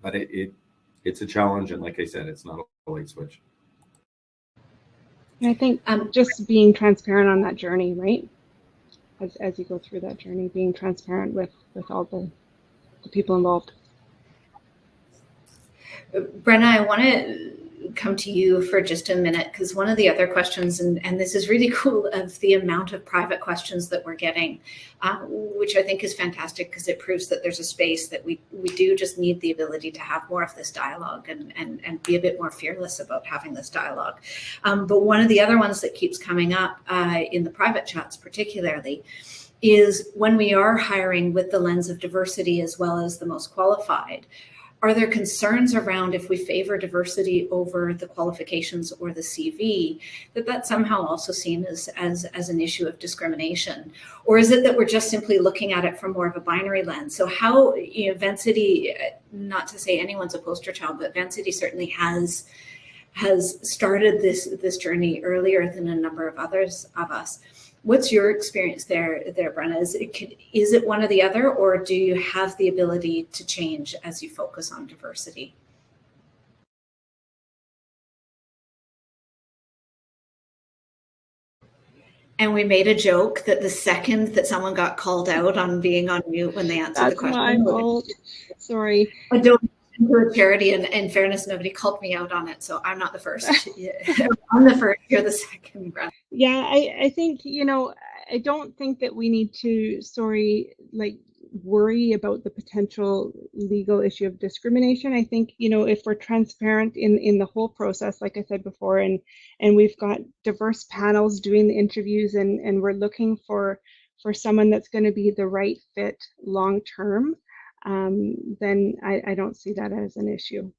But it's a challenge, and like I said, it's not a light switch. I think just being transparent on that journey, right? As you go through that journey, being transparent with all the people involved. Brenna, I want to come to you for just a minute, because one of the other questions, and this is really cool, of the amount of private questions that we're getting, which I think is fantastic, because it proves that there's a space that we do just need the ability to have more of this dialogue and be a bit more fearless about having this dialogue. But one of the other ones that keeps coming up in the private chats particularly is, when we are hiring with the lens of diversity as well as the most qualified, are there concerns around, if we favor diversity over the qualifications or the CV, that somehow also seen as an issue of discrimination? Or is it that we're just simply looking at it from more of a binary lens? So how, Vancity, not to say anyone's a poster child, but Vancity certainly has started this journey earlier than a number of others of us. What's your experience there, Brenna? Is it one or the other, or do you have the ability to change as you focus on diversity? And we made a joke that the second that someone got called out on being on mute when they answered the question. That's my fault. Sorry. A donation to a charity, and in fairness, nobody called me out on it, so I'm not the first. I'm the first, you're the second, Brenna. Yeah, I think, I don't think that we need to, worry about the potential legal issue of discrimination. I think, if we're transparent in the whole process, like I said before, and we've got diverse panels doing the interviews, and we're looking for someone that's going to be the right fit long term, then I don't see that as an issue.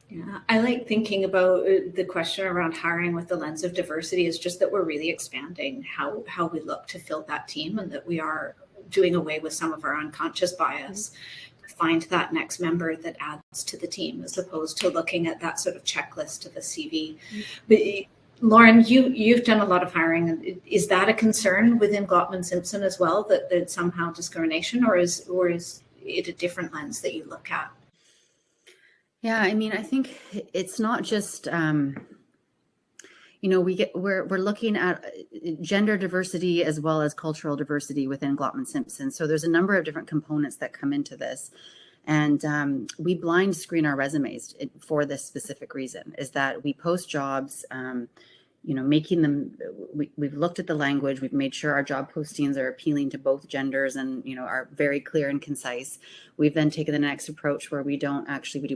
Yeah, I like thinking about the question around hiring with the lens of diversity is just that we're really expanding how we look to fill that team, and that we are doing away with some of our unconscious bias to find that next member that adds to the team, as opposed to looking at that sort of checklist of a CV. But Lauren, you've done a lot of hiring. Is that a concern within Glotman Simpson as well, that somehow discrimination, or is it a different lens that you look at? Yeah, I mean, I think it's not just, we're looking at gender diversity as well as cultural diversity within Glotman Simpson. So there's a number of different components that come into this. And we blind screen our resumes for this specific reason, is that we post jobs, making them, we've looked at the language, we've made sure our job postings are appealing to both genders and, are very clear and concise. We've then taken the next approach where we do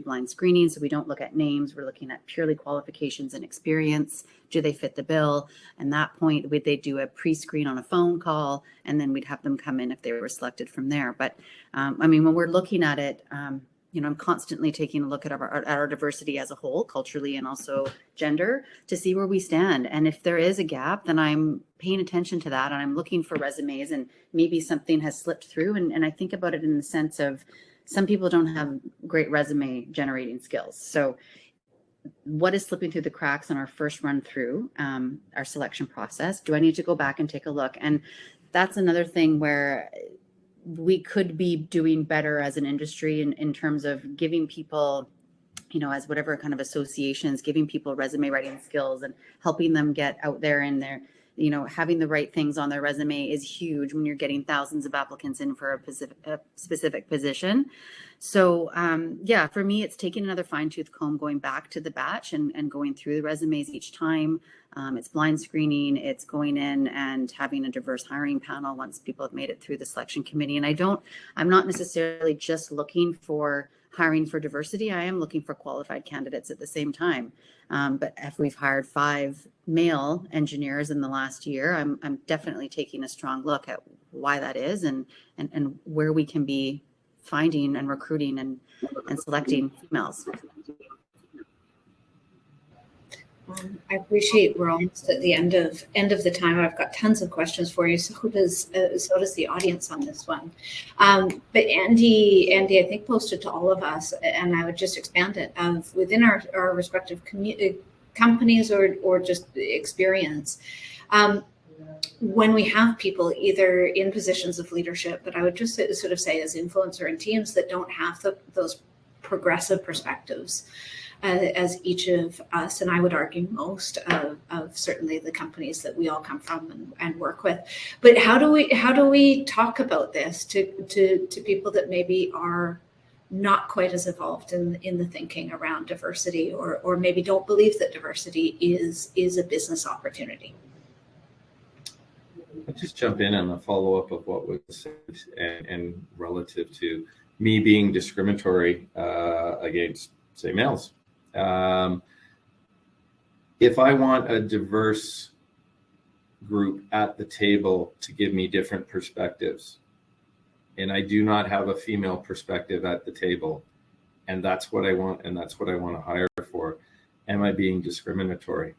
blind screening. So we don't look at names, we're looking at purely qualifications and experience. Do they fit the bill? And that point, they do a pre-screen on a phone call, and then we'd have them come in if they were selected from there. But when we're looking at it, I'm constantly taking a look at our diversity as a whole, culturally and also gender, to see where we stand. And if there is a gap, then I'm paying attention to that, and I'm looking for resumes, and maybe something has slipped through. And I think about it in the sense of, some people don't have great resume generating skills. So what is slipping through the cracks on our first run through our selection process? Do I need to go back and take a look? And that's another thing where we could be doing better as an industry in terms of giving people, as whatever kind of associations, giving people resume writing skills and helping them get out there in their, having the right things on their resume is huge when you're getting thousands of applicants in for a specific position. So for me, it's taking another fine tooth comb, going back to the batch and going through the resumes each time. It's blind screening, it's going in and having a diverse hiring panel once people have made it through the selection committee. And I'm not necessarily just looking for hiring for diversity. I am looking for qualified candidates at the same time. But if we've hired 5 male engineers in the last year, I'm definitely taking a strong look at why that is, and where we can be finding and recruiting and selecting females. I appreciate we're almost at the end of the time. I've got tons of questions for you. So does the audience on this one. But Andy, I think posted to all of us, and I would just expand it of within our respective companies or just experience. When we have people either in positions of leadership, but I would just sort of say as influencer in teams that don't have those progressive perspectives as each of us, and I would argue most of certainly the companies that we all come from and work with. But how do we talk about this to people that maybe are not quite as evolved in the thinking around diversity, or maybe don't believe that diversity is a business opportunity. I'll just jump in on the follow-up of what was said and relative to me being discriminatory against, say, males. If I want a diverse group at the table to give me different perspectives, and I do not have a female perspective at the table, and that's what I want, and that's what I want to hire for, am I being discriminatory?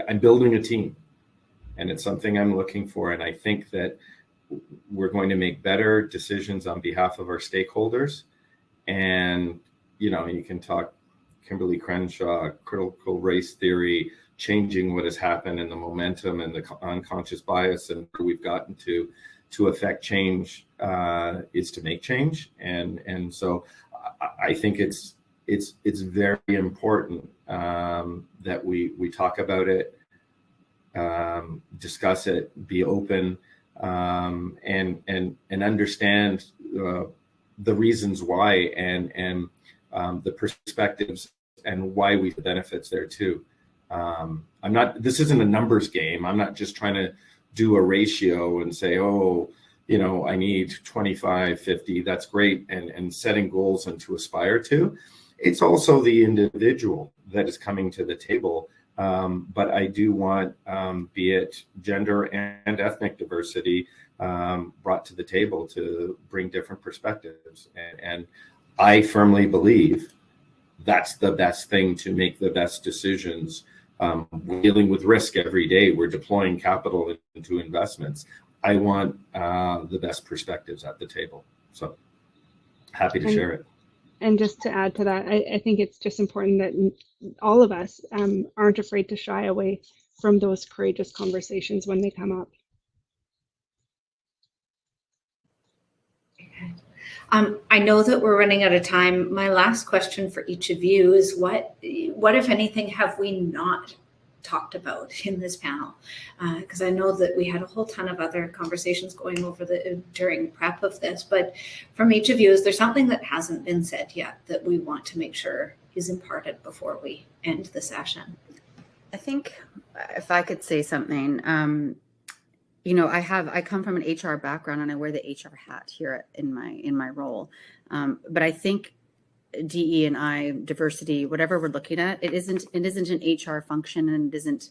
I'm building a team, and it's something I'm looking for, and I think that we're going to make better decisions on behalf of our stakeholders. And, you know, you can talk Kimberly Crenshaw, critical race theory, changing what has happened, and the momentum and the unconscious bias and where we've gotten to affect change is to make change. And so I think it's very important that we talk about it, discuss it, be open, and understand the reasons why and the perspectives and why we the benefits there too. This isn't a numbers game. I'm not just trying to do a ratio and say, oh, you know, I need 25, 50, that's great, and setting goals and to aspire to. It's also the individual that is coming to the table. But I do want, be it gender and ethnic diversity, brought to the table to bring different perspectives. And I firmly believe that's the best thing to make the best decisions. We're dealing with risk every day. We're deploying capital into investments. I want the best perspectives at the table. So happy to share it. And just to add to that, I think it's just important that all of us aren't afraid to shy away from those courageous conversations when they come up. I know that we're running out of time. My last question for each of you is what if anything, have we not talked about in this panel? Because I know that we had a whole ton of other conversations going over during prep of this, but from each of you, is there something that hasn't been said yet that we want to make sure is imparted before we end the session? I think if I could say something, you know, I come from an HR background and I wear the HR hat here in my role. But I think DE&I, diversity, whatever we're looking at, it isn't an HR function, and it isn't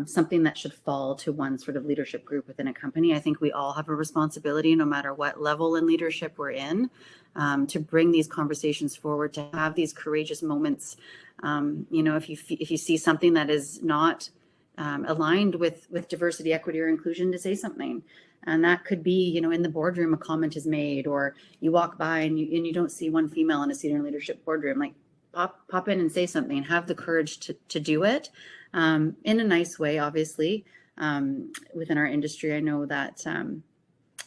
something that should fall to one sort of leadership group within a company. I think we all have a responsibility, no matter what level in leadership we're in, to bring these conversations forward, to have these courageous moments. You know, if you see something that is not aligned with diversity, equity, or inclusion, to say something. And that could be, you know, in the boardroom, a comment is made, or you walk by and you don't see one female in a senior leadership boardroom. Like pop in and say something. Have the courage to do it in a nice way. Obviously, within our industry, I know that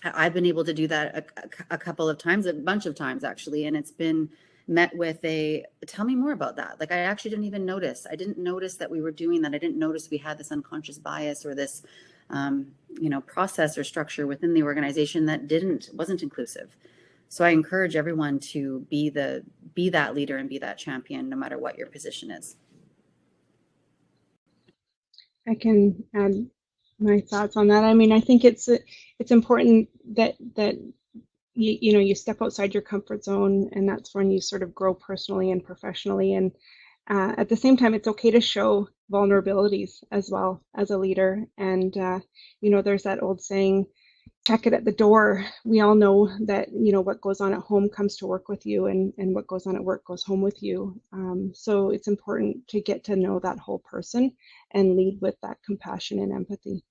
I've been able to do that a couple of times, a bunch of times actually, and it's been met with tell me more about that. Like, I actually didn't even notice. I didn't notice that we were doing that. I didn't notice we had this unconscious bias or this, you know, process or structure within the organization that wasn't inclusive. So I encourage everyone to be that leader and be that champion, no matter what your position is. I can add my thoughts on that. I mean, I think it's important that you step outside your comfort zone, and that's when you sort of grow personally and professionally. And at the same time, it's okay to show vulnerabilities as well as a leader. And there's that old saying, check it at the door. We all know that, what goes on at home comes to work with you, and what goes on at work goes home with you. So it's important to get to know that whole person and lead with that compassion and empathy.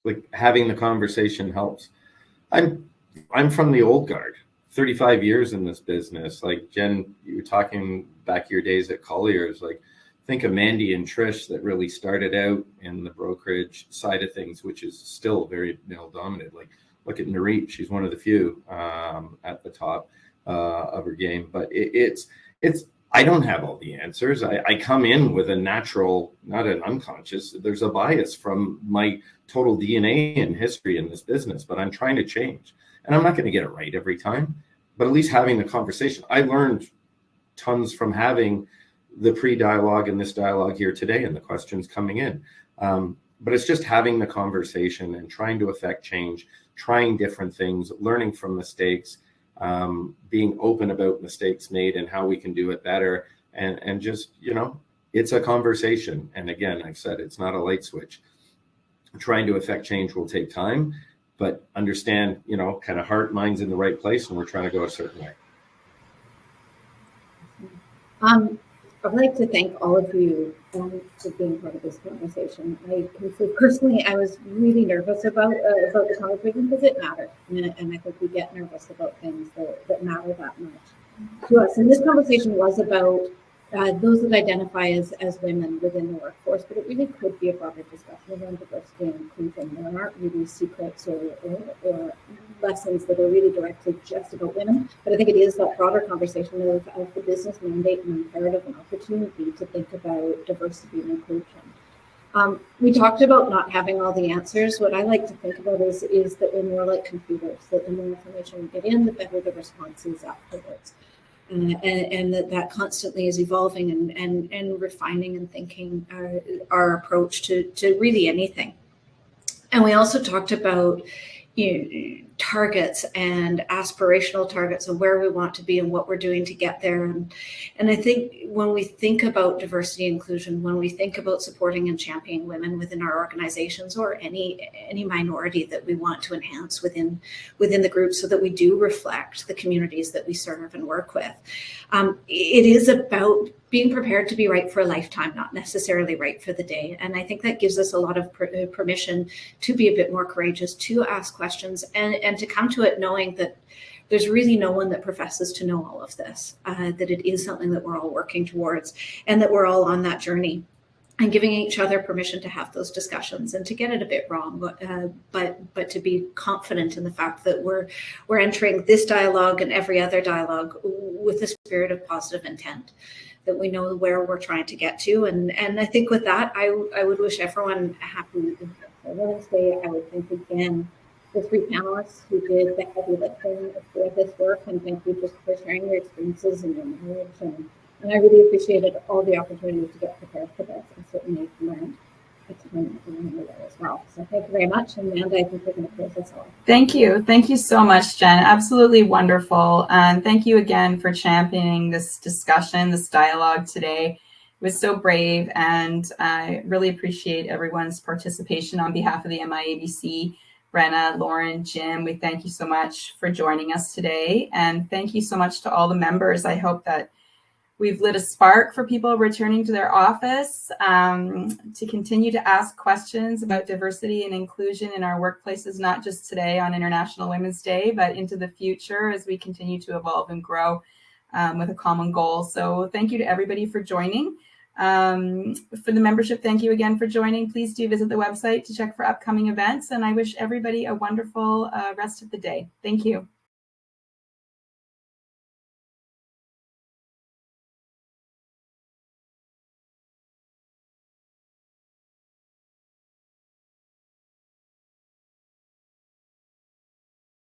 Like, having the conversation helps. I'm from the old guard, 35 years in this business. Like, Jen, you were talking back your days at Collier's. Like, think of Mandy and Trish that really started out in the brokerage side of things, which is still very male dominated. Like, look at Nareet, she's one of the few at the top of her game. But it's I don't have all the answers. I come in with a natural, not an unconscious, there's a bias from my total DNA and history in this business, but I'm trying to change. And I'm not going to get it right every time, but at least having the conversation. I learned tons from having the pre-dialogue and this dialogue here today and the questions coming in. But it's just having the conversation and trying to affect change, trying different things, learning from mistakes, being open about mistakes made and how we can do it better. And just, you know, it's a conversation. And again, I've said it's not a light switch. Trying to affect change will take time, but understand, you know, kind of heart, mind's in the right place, and we're trying to go a certain way. I'd like to thank all of you for being part of this conversation. I can say personally, I was really nervous about the conversation because it mattered, and I think we get nervous about things that matter that much to us. And this conversation was about those that identify as women within the workforce, but it really could be a broader discussion around diversity and inclusion. There aren't really secrets or lessons that are really directed just about women, but I think it is that broader conversation of the business mandate and imperative and opportunity to think about diversity and inclusion. We talked about not having all the answers. What I like to think about is that we're more like computers, that the more information we get in, the better the response is afterwards. And that constantly is evolving and refining and thinking our approach to really anything. And we also talked about, you know, targets and aspirational targets and where we want to be and what we're doing to get there. And I think when we think about diversity and inclusion, when we think about supporting and championing women within our organizations or any minority that we want to enhance within the group so that we do reflect the communities that we serve and work with, it is about being prepared to be right for a lifetime, not necessarily right for the day. And I think that gives us a lot of permission to be a bit more courageous, to ask questions and to come to it knowing that there's really no one that professes to know all of this, that it is something that we're all working towards and that we're all on that journey and giving each other permission to have those discussions and to get it a bit wrong, but to be confident in the fact that we're entering this dialogue and every other dialogue with a spirit of positive intent, that we know where we're trying to get to. And I think with that, I would wish everyone a happy Women's Day. I would thank again the three panelists who did the heavy lifting for this work, and thank you just for sharing your experiences and your knowledge. And I really appreciated all the opportunities to get prepared for this, and certainly learned a ton along the way as well. So thank you very much. And Amanda, I think we're going to close this off. Thank you. Thank you so much, Jen. Absolutely wonderful. And thank you again for championing this discussion, this dialogue today. It was so brave, and I really appreciate everyone's participation on behalf of the MIABC. Brenna, Lauren, Jim, we thank you so much for joining us today. And thank you so much to all the members. I hope that we've lit a spark for people returning to their office to continue to ask questions about diversity and inclusion in our workplaces, not just today on International Women's Day, but into the future as we continue to evolve and grow with a common goal. So thank you to everybody for joining. For the membership, thank you again for joining. Please do visit the website to check for upcoming events, and I wish everybody a wonderful rest of the day. Thank you.